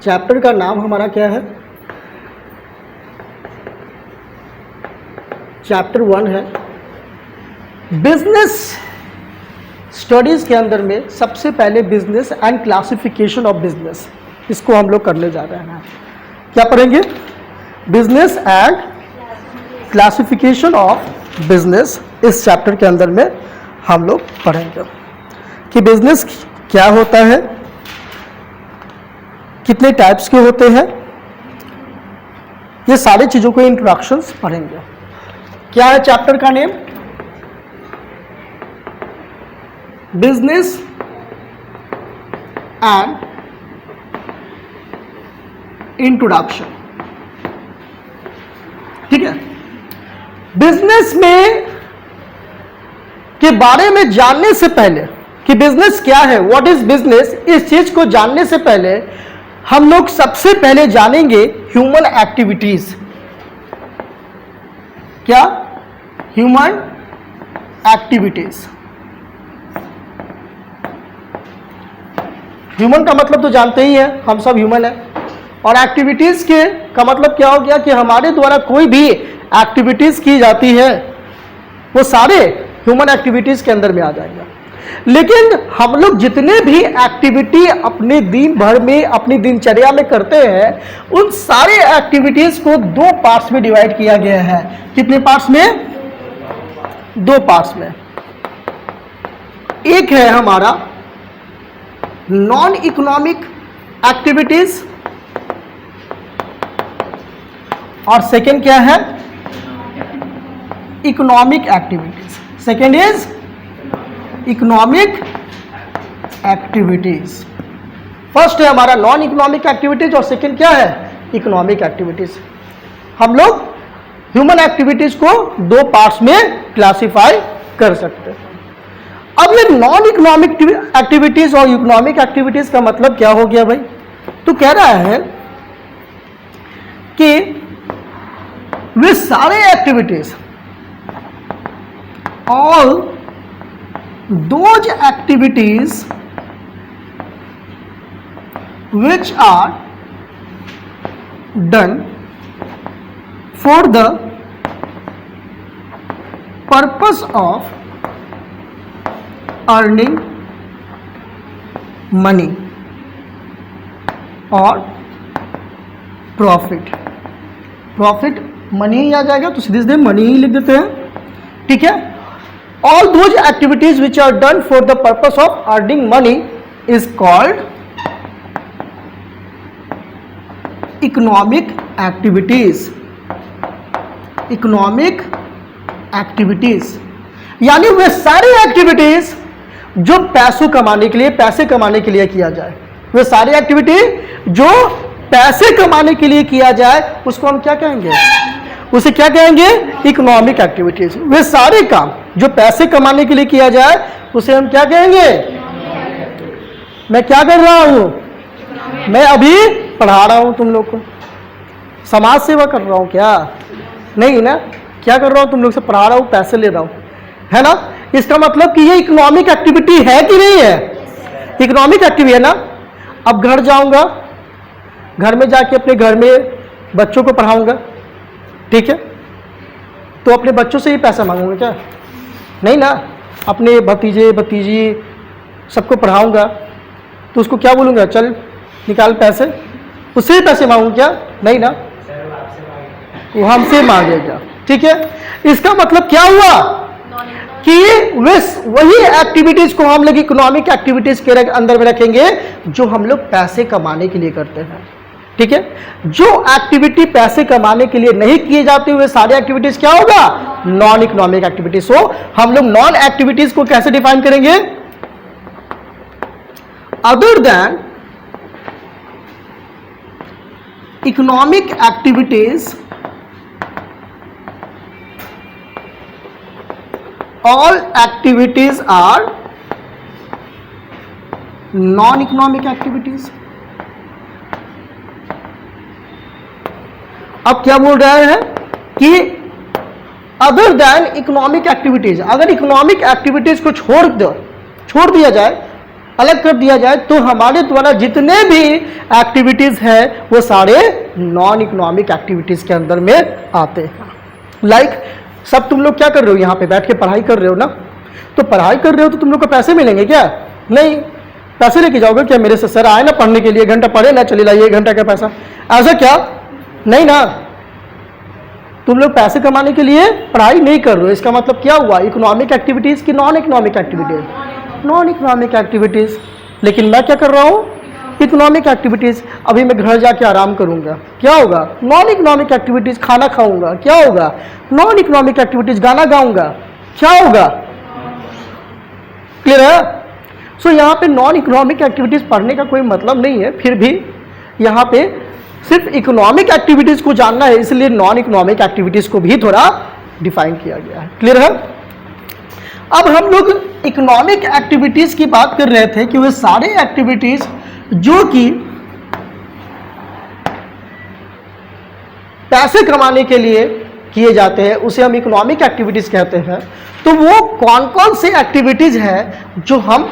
Chapter का नाम हमारा क्या है? चैप्टर 1 है बिजनेस स्टडीज़ के अंदर में सबसे पहले business and classification of business, इसको हम लोग करने जा रहे हैं। क्या पढ़ेंगे? Business and classification of business. इस चैप्टर के अंदर में हम लोग पढ़ेंगे कि बिजनेस क्या होता है, कितने टाइप्स के होते हैं, ये सारी चीज़ों को इंट्रोडक्शंस पढ़ेंगे। क्या है चैप्टर का नेम? Business and introduction. ठीक है, बिजनेस में के बारे में जानने से पहले कि बिजनेस क्या है, व्हाट इज बिजनेस, इस चीज को जानने से पहले हम लोग सबसे पहले जानेंगे ह्यूमन एक्टिविटीज। क्या? Human activities. ह्यूमन का मतलब तो जानते ही हैं, हम सब ह्यूमन है। और एक्टिविटीज के का मतलब क्या हो गया कि हमारे द्वारा कोई भी एक्टिविटीज की जाती है वो सारे ह्यूमन एक्टिविटीज के अंदर में आ जाएगा। लेकिन हम लोग जितने भी एक्टिविटी अपने दिन भर में अपनी दिनचर्या में करते हैं, उन सारे एक्टिविटीज को 2 पार्ट्स में डिवाइड किया गया है। कितने पार्ट्स में? 2 पार्ट्स में। एक है हमारा नॉन इकोनॉमिक एक्टिविटीज और सेकेंड क्या है? Economic activities. Second is economic activities. First है हमारा नॉन इकोनॉमिक एक्टिविटीज और सेकेंड क्या है? Economic activities. हम लोग ह्यूमन एक्टिविटीज को 2 पार्ट्स में क्लासिफाई कर सकते हैं। अब ये नॉन इकोनॉमिक एक्टिविटीज और इकोनॉमिक एक्टिविटीज का मतलब क्या हो गया भाई? तो कह रहा है कि वे सारे activities, all those activities which are done for the purpose of earning money or profit। Profit money ही आ जाएगा तो सीधे सीधे मनी ही लिख देते हैं। ठीक है, all those activities which are done for the purpose of earning money is called economic activities। economic activities यानी वे सारी एक्टिविटीज जो पैसे कमाने के लिए किया जाए, वे सारी एक्टिविटी जो पैसे कमाने के लिए किया जाए उसको हम क्या कहेंगे? उसे क्या कहेंगे? Economic activities. वे सारे काम जो पैसे कमाने के लिए किया जाए उसे हम क्या कहेंगे? मैं क्या कर रहा हूं? मैं अभी पढ़ा रहा हूं तुम लोग को, समाज सेवा कर रहा हूं क्या? नहीं ना, क्या कर रहा हूं? तुम लोग से पढ़ा रहा हूं, पैसे ले रहा हूं, है ना। इसका मतलब कि ये इकोनॉमिक एक्टिविटी है कि नहीं है? इकोनॉमिक एक्टिविटी है ना। अब घर जाऊंगा, घर में जाके अपने घर में बच्चों को पढ़ाऊंगा, ठीक है, तो अपने बच्चों से ही पैसा मांगूंगा क्या? नहीं ना। अपने भतीजे भतीजी सबको पढ़ाऊंगा तो उसको क्या बोलूँगा? चल निकाल पैसे, उससे ही पैसे मांगूंगा क्या? नहीं ना, वो हमसे मांगेगा। ठीक है, इसका मतलब क्या हुआ कि वही एक्टिविटीज को हम लोग इकोनॉमिक एक्टिविटीज के अंदर में रखेंगे जो हम लोग पैसे कमाने के लिए करते हैं। ठीक है, जो एक्टिविटी पैसे कमाने के लिए नहीं किए जाते हुए सारी एक्टिविटीज क्या होगा? Non economic activities. सो हम लोग नॉन एक्टिविटीज को कैसे डिफाइन करेंगे? Other than economic activities all activities are non-economic activities। अब क्या बोल रहा है कि अदर देन इकोनॉमिक एक्टिविटीज, अगर इकोनॉमिक एक्टिविटीज को छोड़ दिया जाए अलग कर दिया जाए तो हमारे द्वारा जितने भी एक्टिविटीज है वो सारे नॉन इकोनॉमिक एक्टिविटीज के अंदर में आते हैं। लाइक सब तुम लोग क्या कर रहे हो, यहाँ पे बैठ के पढ़ाई कर रहे हो ना, तो पढ़ाई कर रहे हो तो तुम लोग को पैसे मिलेंगे क्या? नहीं। पैसे लेके जाओगे क्या? मेरे से सर आए ना पढ़ने के लिए, 1 घंटा पढ़े ना, चले लाइए 1 घंटा का पैसा, ऐसा क्या? नहीं ना। तुम लोग पैसे कमाने के लिए पढ़ाई नहीं कर रहे हो, इसका मतलब क्या हुआ? इकोनॉमिक एक्टिविटीज की non economic activities? Non economic activities. लेकिन मैं क्या कर रहा हूँ? Economic activities. अभी मैं घर जाके आराम करूंगा, क्या होगा? Non economic activities. खाना खाऊंगा, क्या होगा? Non economic activities. गाना गाऊंगा, क्या होगा? क्लियर है? सो यहाँ पे नॉन इकोनॉमिक एक्टिविटीज पढ़ने का कोई मतलब नहीं है, फिर भी यहाँ पे सिर्फ इकोनॉमिक एक्टिविटीज को जानना है, इसलिए नॉन इकोनॉमिक एक्टिविटीज को भी थोड़ा डिफाइन किया गया है। क्लियर है? अब हम लोग इकोनॉमिक एक्टिविटीज की बात कर रहे थे कि वे सारे एक्टिविटीज जो कि पैसे कमाने के लिए किए जाते हैं उसे हम इकोनॉमिक एक्टिविटीज कहते हैं। तो वो कौन कौन से एक्टिविटीज हैं जो हम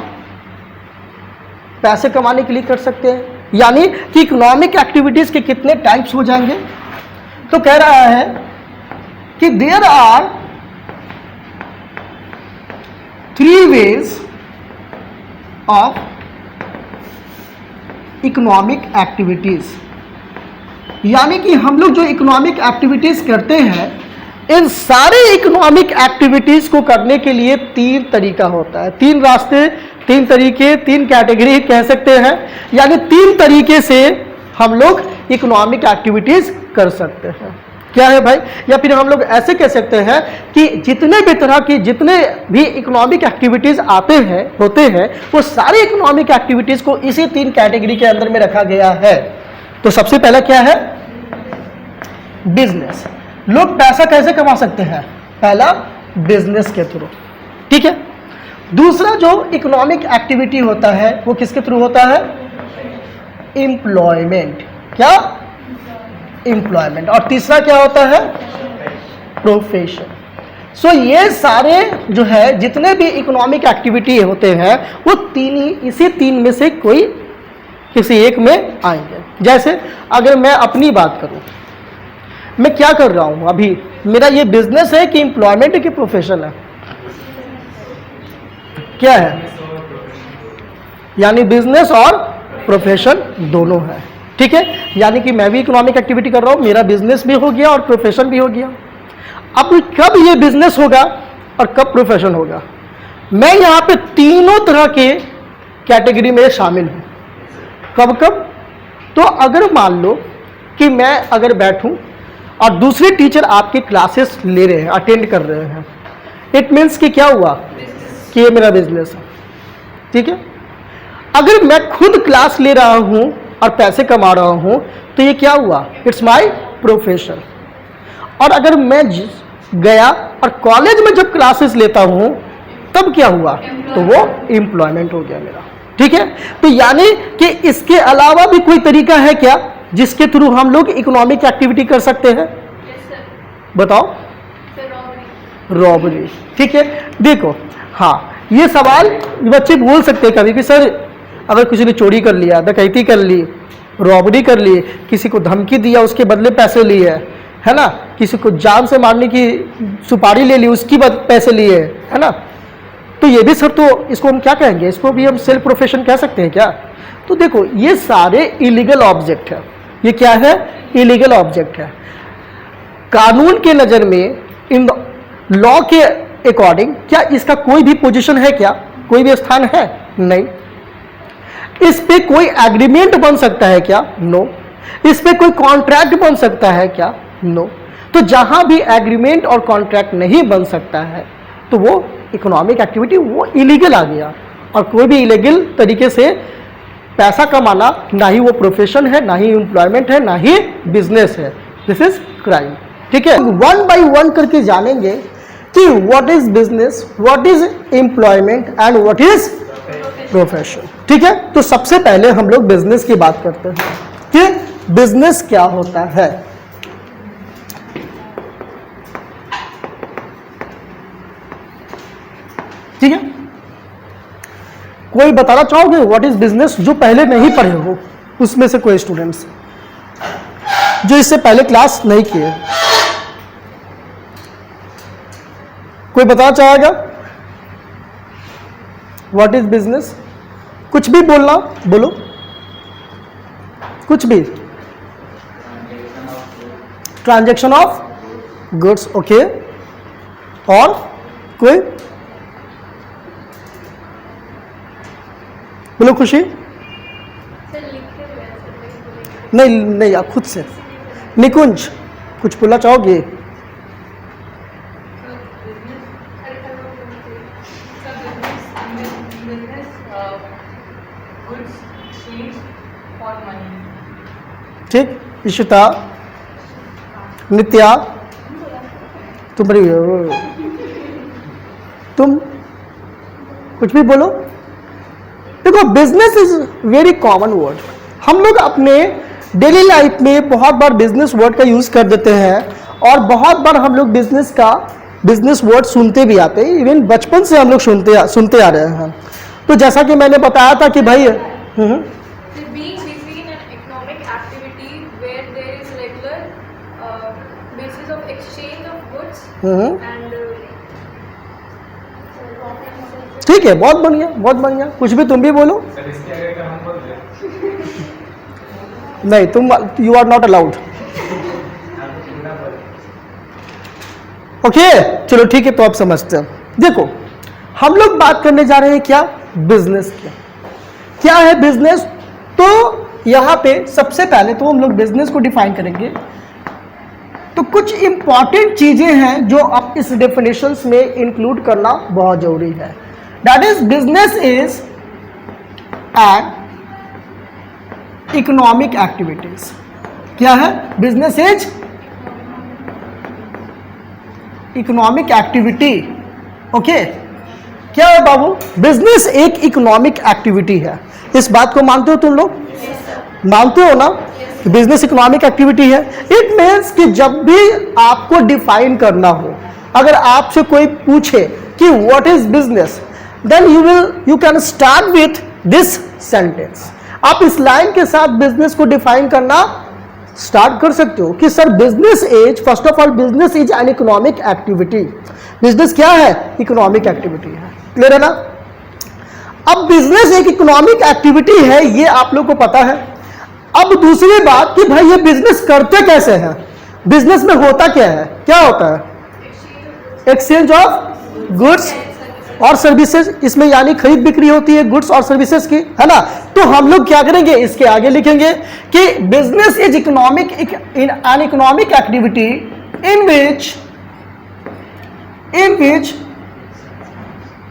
पैसे कमाने के लिए कर सकते हैं, यानी कि इकोनॉमिक एक्टिविटीज के कितने टाइप्स हो जाएंगे? तो कह रहा है कि there are 3 ways of economic activities, यानी कि हम लोग जो इकोनॉमिक एक्टिविटीज करते हैं इन सारे इकोनॉमिक एक्टिविटीज को करने के लिए 3 तरीका होता है, 3 रास्ते, 3 तरीके, 3 कैटेगरी कह सकते हैं, यानी 3 तरीके से हम लोग इकोनॉमिक एक्टिविटीज कर सकते हैं। क्या है भाई? या फिर हम लोग ऐसे कह सकते हैं कि जितने भी तरह की जितने भी इकोनॉमिक एक्टिविटीज आते हैं होते हैं वो सारे इकोनॉमिक एक्टिविटीज को इसी 3 कैटेगरी के अंदर में रखा गया है। तो सबसे पहला क्या है? बिजनेस। लोग पैसा कैसे कमा सकते हैं? पहला, बिजनेस के थ्रू। ठीक है। दूसरा जो इकोनॉमिक एक्टिविटी होता है वो किसके थ्रू होता है? एम्प्लॉयमेंट। क्या? एम्प्लॉयमेंट। और तीसरा क्या होता है? प्रोफेशन। सो ये सारे जो है जितने भी इकोनॉमिक एक्टिविटी होते हैं वो इसी 3 में से कोई किसी एक में आएंगे। जैसे अगर मैं अपनी बात करूं, मैं क्या कर रहा हूं अभी? मेरा ये बिजनेस है कि एम्प्लॉयमेंट है कि प्रोफेशन है? क्या है? यानी बिजनेस और प्रोफेशन दोनों है। ठीक है। यानी कि मैं भी इकोनॉमिक एक्टिविटी कर रहा हूं, मेरा बिजनेस भी हो गया और प्रोफेशन भी हो गया। अब कब ये बिजनेस होगा और कब प्रोफेशन होगा? मैं यहां पे तीनों तरह के कैटेगरी में शामिल हूं। कब कब? तो अगर मान लो कि मैं अगर बैठूं और दूसरे टीचर आपके क्लासेस ले रहे हैं, अटेंड कर रहे हैं, इट मीन्स कि क्या हुआ? कि ये मेरा बिजनेस है। ठीक है। अगर मैं खुद क्लास ले रहा हूं और पैसे कमा रहा हूं तो ये क्या हुआ? It's my profession. और अगर मैं गया और कॉलेज में जब क्लासेस लेता हूं तब क्या हुआ? तो वो एम्प्लॉयमेंट हो गया मेरा। ठीक है। तो यानी कि इसके अलावा भी कोई तरीका है क्या जिसके थ्रू हम लोग इकोनॉमिक एक्टिविटी कर सकते हैं? बताओ। रॉबरी। ठीक है। देखो, हाँ, ये सवाल बच्चे बोल सकते हैं कभी कि सर अगर किसी ने चोरी कर लिया, डकैती कर ली, रॉबरी कर ली, किसी को धमकी दिया उसके बदले पैसे लिए, है ना, किसी को जान से मारने की सुपारी ले ली उसकी पैसे लिए, है ना, तो ये भी सर, तो इसको हम क्या कहेंगे? इसको भी हम सेल्फ प्रोफेशन कह सकते हैं क्या? तो देखो, ये सारे इलीगल ऑब्जेक्ट है। ये क्या है? इलीगल ऑब्जेक्ट है। कानून के नज़र में, इन लॉ के अकॉर्डिंग, क्या इसका कोई भी पोजीशन है क्या? कोई भी स्थान है? नहीं। इस पे कोई एग्रीमेंट बन सकता है क्या? नो। इस पे कोई कॉन्ट्रैक्ट बन सकता है क्या? नो। तो जहां भी एग्रीमेंट और कॉन्ट्रैक्ट नहीं बन सकता है तो वो इकोनॉमिक एक्टिविटी, वो इलीगल आ गया। और कोई भी इलीगल तरीके से पैसा कमाना, ना ही वो प्रोफेशन है, ना ही एम्प्लॉयमेंट है, ना ही बिजनेस है। This is crime. ठीक है। 1 by 1 करके जानेंगे कि what is business, what is employment and what is profession. ठीक है। तो सबसे पहले हम लोग बिजनेस की बात करते हैं कि बिजनेस क्या होता है। ठीक है। कोई बताना चाहोगे व्हाट इज बिजनेस, जो पहले नहीं पढ़े हो उसमें से कोई स्टूडेंट्स जो इससे पहले क्लास नहीं किए, कोई बताना चाहेगा व्हाट इज बिजनेस? कुछ भी बोलना, बोलो कुछ भी। Transaction of goods, okay. और कोई बोलो खुशी? नहीं नहीं, आप खुद से। निकुंज कुछ बोलना चाहोगे? ठीक, इशिता, नित्या, तुम कुछ भी बोलो। देखो business is very common word, हम लोग अपने डेली लाइफ में बहुत बार बिजनेस वर्ड का यूज कर देते हैं और बहुत बार हम लोग बिजनेस वर्ड सुनते भी आते हैं, इवन बचपन से हम लोग सुनते आ रहे हैं। तो जैसा कि मैंने बताया था कि भाई ठीक है, बहुत बढ़िया बहुत बढ़िया। कुछ भी तुम भी बोलो। नहीं, तुम you are not allowed. Okay चलो ठीक है, तो आप समझते हैं। देखो हम लोग बात करने जा रहे हैं क्या, बिजनेस की। क्या है बिजनेस? तो यहां पे सबसे पहले तो हम लोग बिजनेस को डिफाइन करेंगे। तो कुछ इंपॉर्टेंट चीजें हैं जो आप इस डेफिनेशंस में इंक्लूड करना बहुत जरूरी है। That is business is an economic activities. क्या है? Business is economic activity. Okay, क्या है बाबू? बिजनेस एक इकोनॉमिक एक्टिविटी है। इस बात को मानते हो तुम लोग? मानते हो ना? बिजनेस इकोनॉमिक एक्टिविटी है। इट मीन्स कि जब भी आपको डिफाइन करना हो, अगर आपसे कोई पूछे कि what is business, then you can start with this sentence. आप इस लाइन के साथ बिजनेस को डिफाइन करना स्टार्ट कर सकते हो कि sir business is, first of all business is an economic activity. Business क्या है? इकोनॉमिक एक्टिविटी है। क्लियर है ना? अब बिजनेस एक इकोनॉमिक एक्टिविटी है, ये आप लोग को पता है। अब दूसरी बात कि भाई ये बिजनेस करते कैसे हैं, बिजनेस में होता क्या है? क्या होता है? एक्सचेंज ऑफ गुड्स और सर्विसेज। इसमें यानी खरीद बिक्री होती है गुड्स और सर्विसेज की, है ना? तो हम लोग क्या करेंगे, इसके आगे लिखेंगे कि business is economic an economic activity in which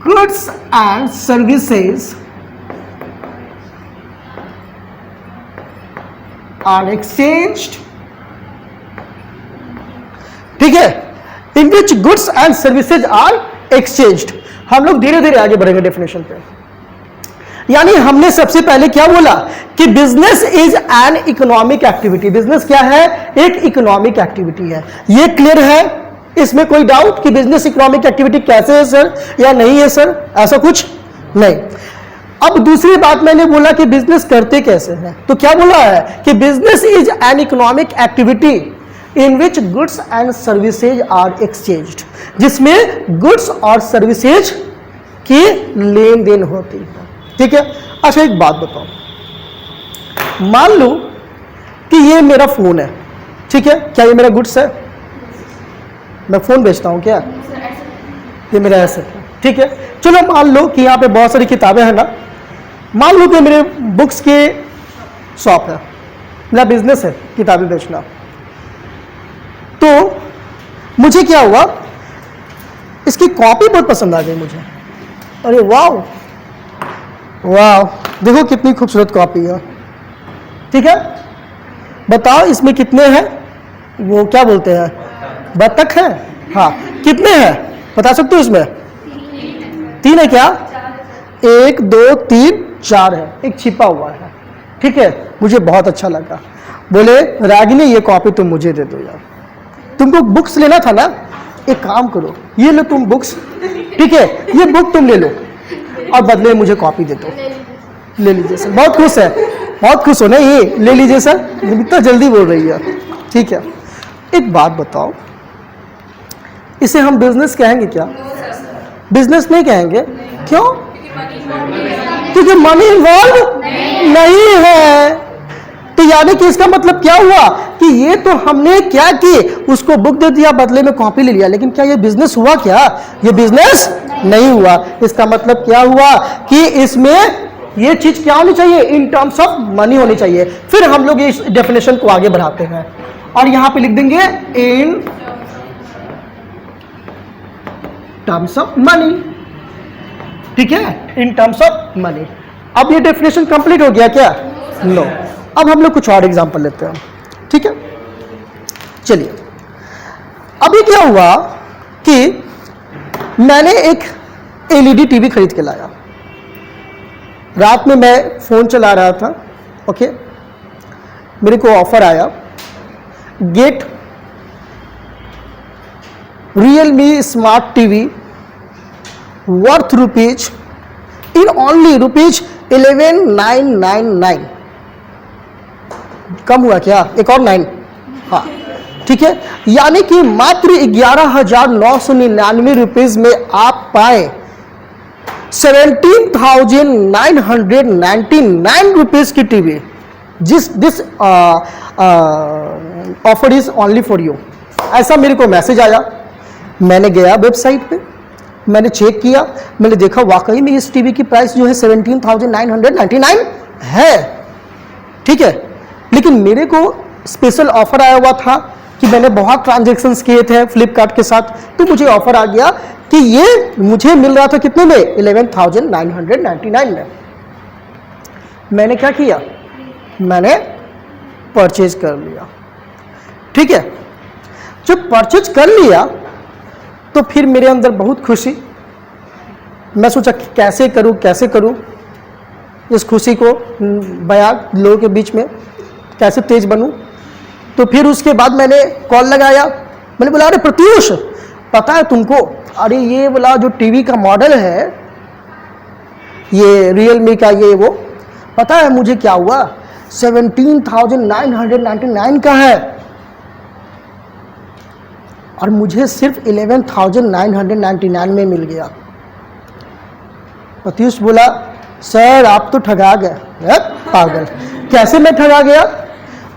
goods and services are exchanged. ठीक है, in which goods and services are exchanged. हम लोग धीरे धीरे आगे बढ़ेंगे डेफिनेशन पे। यानी हमने सबसे पहले क्या बोला कि business is an economic activity. Business क्या है? एक इकोनॉमिक एक्टिविटी है। ये क्लियर है? इसमें कोई डाउट कि बिजनेस इकोनॉमिक एक्टिविटी कैसे है सर या नहीं है सर? ऐसा कुछ नहीं। अब दूसरी बात मैंने बोला कि बिजनेस करते कैसे हैं, तो क्या बोला है कि business is an economic activity in which goods and services are exchanged, जिसमें गुड्स और सर्विसेज की लेन देन होती है। ठीक है। अच्छा एक बात बताओ, मान लो कि ये मेरा फोन है, ठीक है, क्या ये मेरा गुड्स है? मैं फोन बेचता हूं क्या? ये मेरा एसेट है, ठीक है। चलो मान लो कि यहाँ पे बहुत सारी किताबें हैं ना, मान लो कि मेरे बुक्स की शॉप है, मेरा बिजनेस है किताबें बेचना। तो मुझे क्या हुआ, इसकी कॉपी बहुत पसंद आ गई मुझे। अरे वाह वाह, देखो कितनी खूबसूरत कॉपी है, ठीक है। बताओ इसमें कितने हैं, वो क्या बोलते हैं, बत्तख है? हाँ, कितने हैं बता सकते हो? इसमें 3 है क्या? 1 2 3 4 है, एक छिपा हुआ है, ठीक है। मुझे बहुत अच्छा लगा। बोले रागिनी ये कॉपी तुम मुझे दे दो यार, तुमको बुक्स लेना था ना, एक काम करो ये लो तुम बुक्स, ठीक है, ये बुक तुम ले लो। और बदले में मुझे कॉपी दे दो। ले लीजिए सर, बहुत खुश है, बहुत खुश हो ना, ये ले लीजिए सर, इतना जल्दी बोल रही है। ठीक है, एक बात बताओ, इसे हम बिजनेस कहेंगे क्या? बिजनेस नहीं कहेंगे। क्यों? क्योंकि मनी इन्वॉल्व नहीं है। तो यानी कि इसका मतलब क्या हुआ कि ये तो हमने क्या की, उसको बुक दे दिया, बदले में कॉपी ले लिया, लेकिन क्या ये बिजनेस हुआ? क्या ये बिजनेस नहीं हुआ। इसका मतलब क्या हुआ कि इसमें ये चीज क्या होनी चाहिए? इन टर्म्स ऑफ मनी होनी चाहिए। फिर हम लोग इस डेफिनेशन को आगे बढ़ाते हैं और यहां पे लिख देंगे इन टर्म्स ऑफ मनी। ठीक है, इन टर्म्स ऑफ मनी। अब ये डेफिनेशन कंप्लीट हो गया क्या? नो। अब हम लोग कुछ और एग्जांपल लेते हैं। ठीक है, चलिए। अभी क्या हुआ कि मैंने एक एलईडी टीवी खरीद के लाया। रात में मैं फोन चला रहा था, ओके, मेरे को ऑफर आया, get Realme smart TV worth rupees in only rupees 11,999। कम हुआ क्या? एक और 9। हाँ, ठीक है, यानी कि मात्र 11,999 रुपीज में आप पाए 17,999 रुपीज की TV. This offer is only for you. ऐसा मेरे को मैसेज आया। मैंने गया वेबसाइट पे, मैंने चेक किया, मैंने देखा वाकई में इस टीवी की प्राइस जो है 17,999 है। ठीक है, लेकिन मेरे को स्पेशल ऑफर आया हुआ था कि मैंने बहुत ट्रांजैक्शंस किए थे फ्लिपकार्ट के साथ, तो मुझे ऑफर आ गया कि ये मुझे मिल रहा था कितने में? 11,999 में। मैंने क्या किया? मैंने परचेज कर लिया। ठीक है, जब परचेज कर लिया तो फिर मेरे अंदर बहुत खुशी। मैं सोचा कि कैसे करूं इस खुशी को बयां लोगों के बीच में, कैसे तेज बनूं। तो फिर उसके बाद मैंने कॉल लगाया, मैंने बोला, अरे प्रत्युष, पता है तुमको, अरे ये वाला जो टीवी का मॉडल है, ये Realme का, ये वो, पता है मुझे क्या हुआ? 17,999 का है और मुझे सिर्फ 11,999 में मिल गया। प्रत्युष बोला, सर आप तो ठगा गए। पागल, कैसे मैं ठगा गया?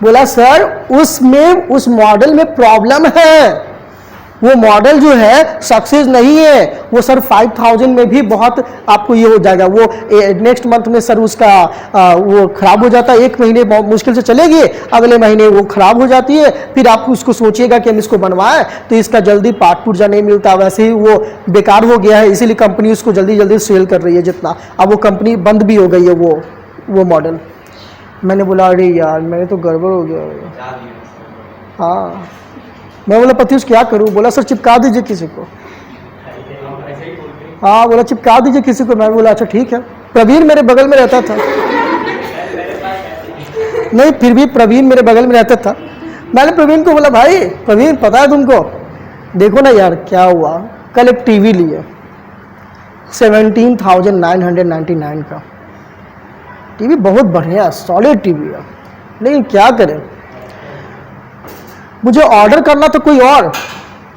बोला, सर उसमें उस मॉडल में प्रॉब्लम है, वो मॉडल जो है सक्सेस नहीं है। वो सर 5,000 में भी बहुत आपको ये हो जाएगा, वो नेक्स्ट मंथ में सर उसका वो खराब हो जाता है। 1 महीने बहुत मुश्किल से चलेगी, अगले महीने वो खराब हो जाती है, फिर आप उसको सोचिएगा कि हम इसको बनवाएं तो इसका जल्दी पार्ट पुर्जा नहीं मिलता, वैसे ही वो बेकार हो गया है, इसीलिए कंपनी उसको जल्दी जल्दी सेल कर रही है जितना। अब वो कंपनी बंद भी हो गई है वो मॉडल। मैंने बोला, अरे यार मैंने तो गड़बड़ हो गया। हाँ, मैं बोला, प्रत्युष क्या करूं? बोला, सर चिपका दीजिए किसी को। हाँ, बोला चिपका दीजिए किसी को। मैं बोला, अच्छा ठीक है। प्रवीण मेरे बगल में रहता था। नहीं, फिर भी प्रवीण मेरे बगल में रहता था। मैंने प्रवीण को बोला, भाई प्रवीण पता है तुमको, देखो ना यार क्या हुआ, कल एक टीवी लिए 17,999 का। टीवी बहुत बढ़िया सॉलिड टीवी है, लेकिन क्या करें, मुझे ऑर्डर करना था कोई और,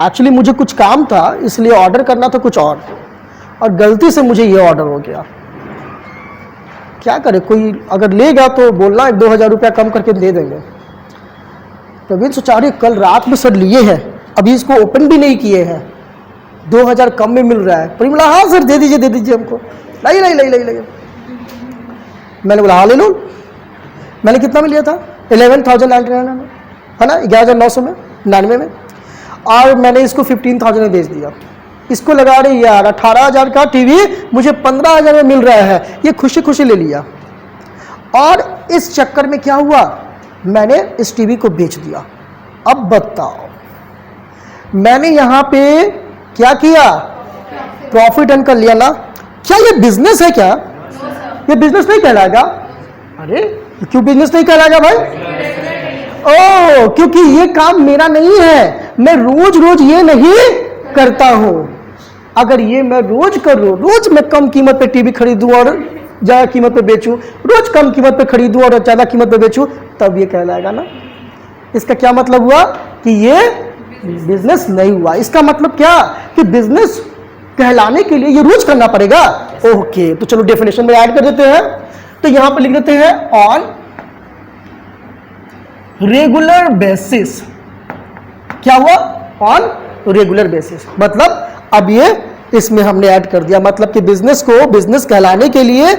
एक्चुअली मुझे कुछ काम था इसलिए ऑर्डर करना था कुछ और गलती से मुझे ये ऑर्डर हो गया। क्या करे, कोई अगर लेगा तो बोलना 1-2 हज़ार रुपया कम करके दे देंगे। प्रवीण सोचा, अरे कल रात में सर लिए हैं, अभी इसको ओपन भी नहीं किए हैं, 2,000 कम में मिल रहा है। प्रवीण बोला, हाँ सर दे दीजिए हमको। नहीं। मैंने बोला, हाँ ले लो। मैंने कितना में लिया था? 11,999 में, है ना, 11,999 में, और मैंने इसको 15,000 में बेच दिया। इसको लगा रहे यार 18,000 का टीवी मुझे 15,000 में मिल रहा है, ये खुशी खुशी ले लिया। और इस चक्कर में क्या हुआ, मैंने इस टीवी को बेच दिया। अब बताओ, मैंने यहां पे क्या किया? प्रॉफिट अर्न कर लिया ना। क्या ये बिजनेस है? क्या ये बिजनेस नहीं कहलाएगा? अरे क्यों बिजनेस नहीं कहलाएगा भाई? ओ, क्योंकि ये काम मेरा नहीं है, मैं रोज रोज ये नहीं करता हूं। अगर ये मैं रोज कर रहा हूँ, रोज मैं कम कीमत पे टीवी खरीदूं और ज़्यादा कीमत पे बेचूं, रोज कम कीमत पे खरीदूं और ज़्यादा कीमत पे बेचूं, तब ये कहलाएगा ना। इसका क्या मतलब हुआ कि ये बिजनेस नहीं हुआ। इसका मतलब क्या कि बिजनेस कहलाने के लिए ये रोज करना पड़ेगा। ओके, तो चलो डेफिनेशन में ऐड कर देते हैं। तो यहां पर लिख देते हैं ऑन रेगुलर बेसिस। क्या हुआ? ऑन रेगुलर बेसिस, मतलब अब ये इसमें हमने ऐड कर दिया, मतलब कि बिजनेस को बिजनेस कहलाने के लिए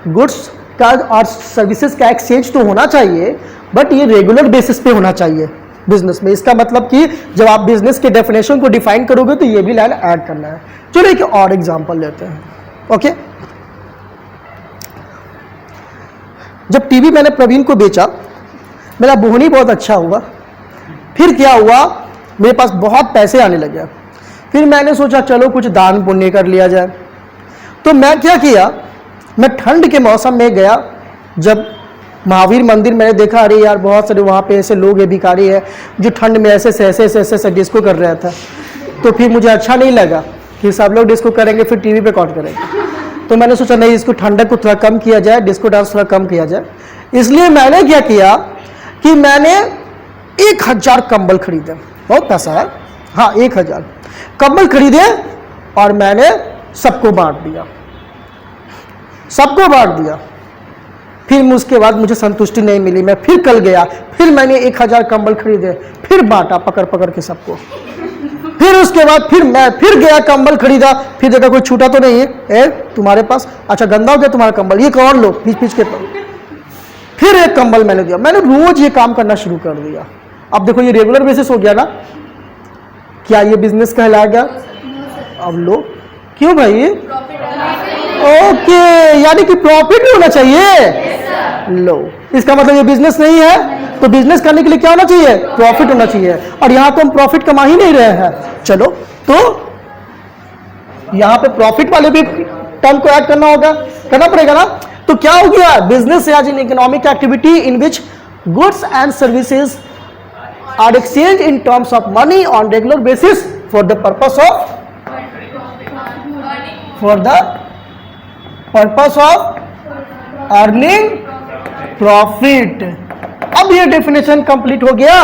गुड्स का और सर्विसेज का एक्सचेंज तो होना चाहिए, बट ये रेगुलर बेसिस पे होना चाहिए बिजनेस में। इसका मतलब कि जब आप बिजनेस के डेफिनेशन को डिफाइन करोगे तो ये भी लाइन ऐड करना है। चलो एक और एग्जांपल लेते हैं। ओके, जब टीवी मैंने प्रवीण को बेचा, मेरा बोहनी बहुत अच्छा हुआ। फिर क्या हुआ, मेरे पास बहुत पैसे आने लगे। फिर मैंने सोचा चलो कुछ दान पुण्य कर लिया जाए। तो मैं क्या किया, मैं ठंड के मौसम में गया। जब महावीर मंदिर मैंने देखा, अरे यार बहुत सारे वहाँ पे ऐसे लोग हैं, भिखारी है, जो ठंड में ऐसे डिस्को कर रहा था। तो फिर मुझे अच्छा नहीं लगा कि सब लोग डिस्को करेंगे, फिर टीवी पे कौन करेंगे। तो मैंने सोचा नहीं, इसको ठंडक को थोड़ा कम किया जाए, डिस्को डांस थोड़ा कम किया जाए। इसलिए मैंने क्या किया कि मैंने 1000 कंबल खरीदे। बहुत पैसा है, हाँ 1000 कंबल खरीदे और मैंने सबको बांट दिया, सबको बांट दिया। फिर उसके बाद मुझे संतुष्टि नहीं मिली, मैं फिर कल गया, फिर मैंने 1000 कंबल खरीदे, फिर बांटा पकड़ पकड़ के सबको। फिर उसके बाद फिर मैं फिर गया, कंबल खरीदा, फिर देखा कोई छूटा तो नहीं है। तुम्हारे पास अच्छा गंदा हो गया तुम्हारा कंबल, ये कौन लो, पीछ पीछ के। फिर एक कंबल मैंने दिया। मैंने रोज ये काम करना शुरू कर दिया। अब देखो ये रेगुलर बेसिस हो गया ना, क्या ये बिजनेस कहलाएगा? अब लो, क्यों भाई? ओके, यानी कि प्रॉफिट भी होना चाहिए। लो, इसका मतलब ये बिजनेस नहीं है, तो बिजनेस करने के लिए क्या होना चाहिए? प्रॉफिट होना चाहिए। और यहां तो हम प्रॉफिट कमा ही नहीं रहे हैं। चलो, तो यहां पे प्रॉफिट वाले भी टर्म को ऐड करना पड़ेगा ना। तो क्या हो गया? Business as an economic activity in which goods and services are exchanged in terms of money on regular basis for the purpose of earning profit। अब ये डेफिनेशन कंप्लीट हो गया।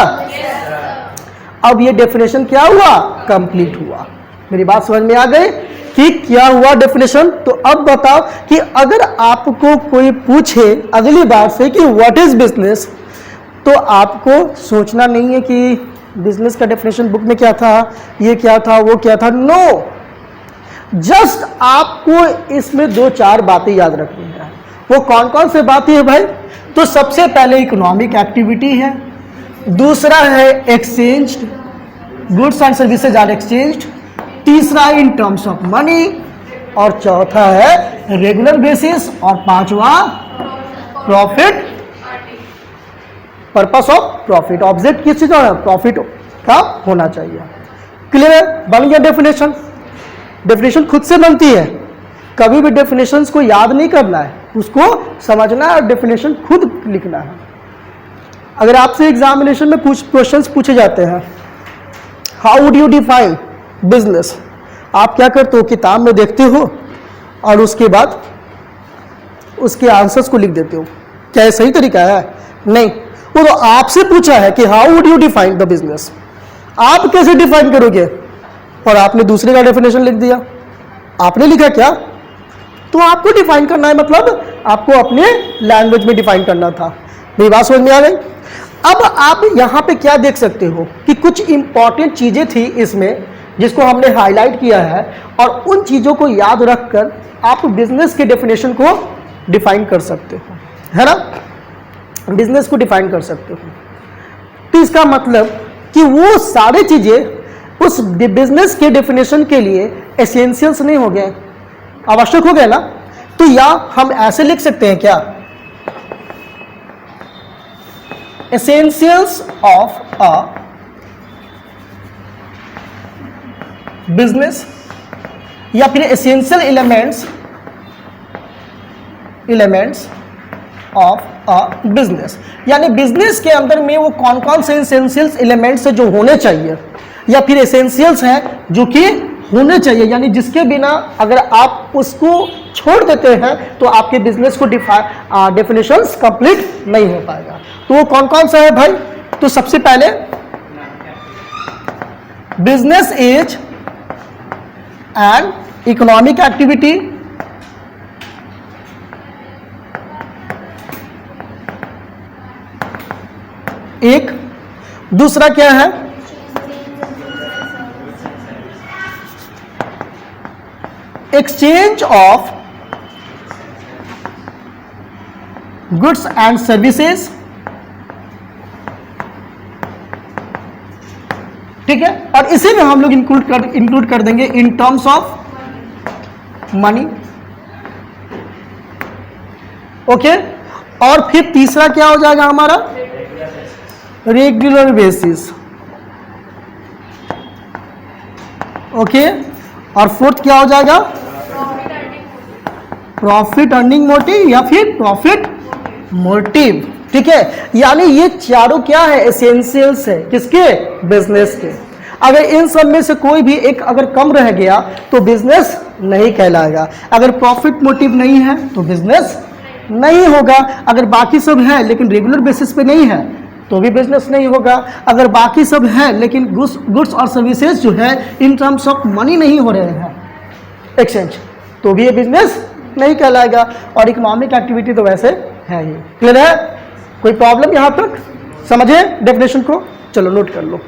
अब ये डेफिनेशन क्या हुआ? कंप्लीट हुआ। मेरी बात समझ में आ गई कि क्या हुआ डेफिनेशन? तो अब बताओ कि अगर आपको कोई पूछे अगली बार से कि व्हाट इज बिजनेस, तो आपको सोचना नहीं है कि बिजनेस का डेफिनेशन बुक में क्या था, ये क्या था, वो क्या था। नो, जस्ट आपको इसमें 2-4 बातें याद रखनी है। वो कौन कौन से बातें हैं भाई? तो सबसे पहले इकोनॉमिक एक्टिविटी है, दूसरा है exchange, goods and services are exchange, तीसरा इन टर्म्स ऑफ मनी, और चौथा है रेगुलर बेसिस, और पांचवा profit, purpose of profit. Object किस चीज का? प्रॉफिट का होना चाहिए। क्लियर? बन गया डेफिनेशन। डेफिनेशन खुद से बनती है, कभी भी डेफिनेशंस को याद नहीं करना है, उसको समझना है और डेफिनेशन खुद लिखना है। अगर आपसे एग्जामिनेशन में क्वेश्चंस पूछे जाते हैं, how would you define business, आप क्या करते हो? किताब में देखते हो और उसके बाद उसके आंसर्स को लिख देते हो। क्या ये सही तरीका है? नहीं, वो तो आपसे पूछा है कि how would you define the business, आप कैसे डिफाइन करोगे? और आपने दूसरे का डेफिनेशन लिख दिया। आपने लिखा क्या? तो आपको डिफाइन करना है, मतलब आपको अपने लैंग्वेज में डिफाइन करना था। मेरी बात समझ में आ गई? अब आप यहां पे क्या देख सकते हो कि कुछ इंपॉर्टेंट चीजें थी इसमें जिसको हमने हाईलाइट किया है, और उन चीजों को याद रखकर आप बिजनेस के डेफिनेशन को डिफाइन कर सकते हो, है ना? बिजनेस को डिफाइन कर सकते हो। तो इसका मतलब कि वो सारी चीजें उस बिजनेस के डेफिनेशन के लिए एसेंशियल्स नहीं हो गए, आवश्यक हो गए ना। तो या हम ऐसे लिख सकते हैं क्या? एसेंशियल्स ऑफ अ बिजनेस, या फिर essential elements of a business, यानी बिजनेस के अंदर में वो कौन कौन से एसेंशियल्स एलिमेंट्स है जो होने चाहिए, या फिर एसेंशियल्स हैं जो कि होने चाहिए, यानी जिसके बिना अगर आप उसको छोड़ देते हैं तो आपके बिजनेस को डेफिनेशंस कंप्लीट नहीं हो पाएगा। तो वो कौन कौन सा है भाई? तो सबसे पहले business is an economic activity, एक। दूसरा क्या है? Exchange of goods and services, ठीक है। और इसी में हम लोग इंक्लूड कर देंगे in terms of money, okay. और फिर तीसरा क्या हो जाएगा हमारा? Regular basis, okay. और फोर्थ क्या हो जाएगा? प्रॉफिट अर्निंग मोटिव या फिर प्रॉफिट मोटिव, ठीक है। यानी ये चारों क्या है? एसेंशियल्स है किसके? बिजनेस के। अगर इन सब में से कोई भी एक अगर कम रह गया तो बिजनेस नहीं कहलाएगा। अगर प्रॉफिट मोटिव नहीं है तो बिजनेस नहीं होगा। अगर बाकी सब है लेकिन रेगुलर बेसिस पे नहीं है तो भी बिजनेस नहीं होगा। अगर बाकी सब है लेकिन गुड्स और सर्विसेज जो है इन टर्म्स ऑफ मनी नहीं हो रहे हैं एक्सचेंज, तो भी ये बिजनेस नहीं कहलाएगा। और इकोनॉमिक एक्टिविटी तो वैसे है ही। क्लियर है? कोई प्रॉब्लम यहाँ तक? समझे डेफिनेशन को? चलो नोट कर लो।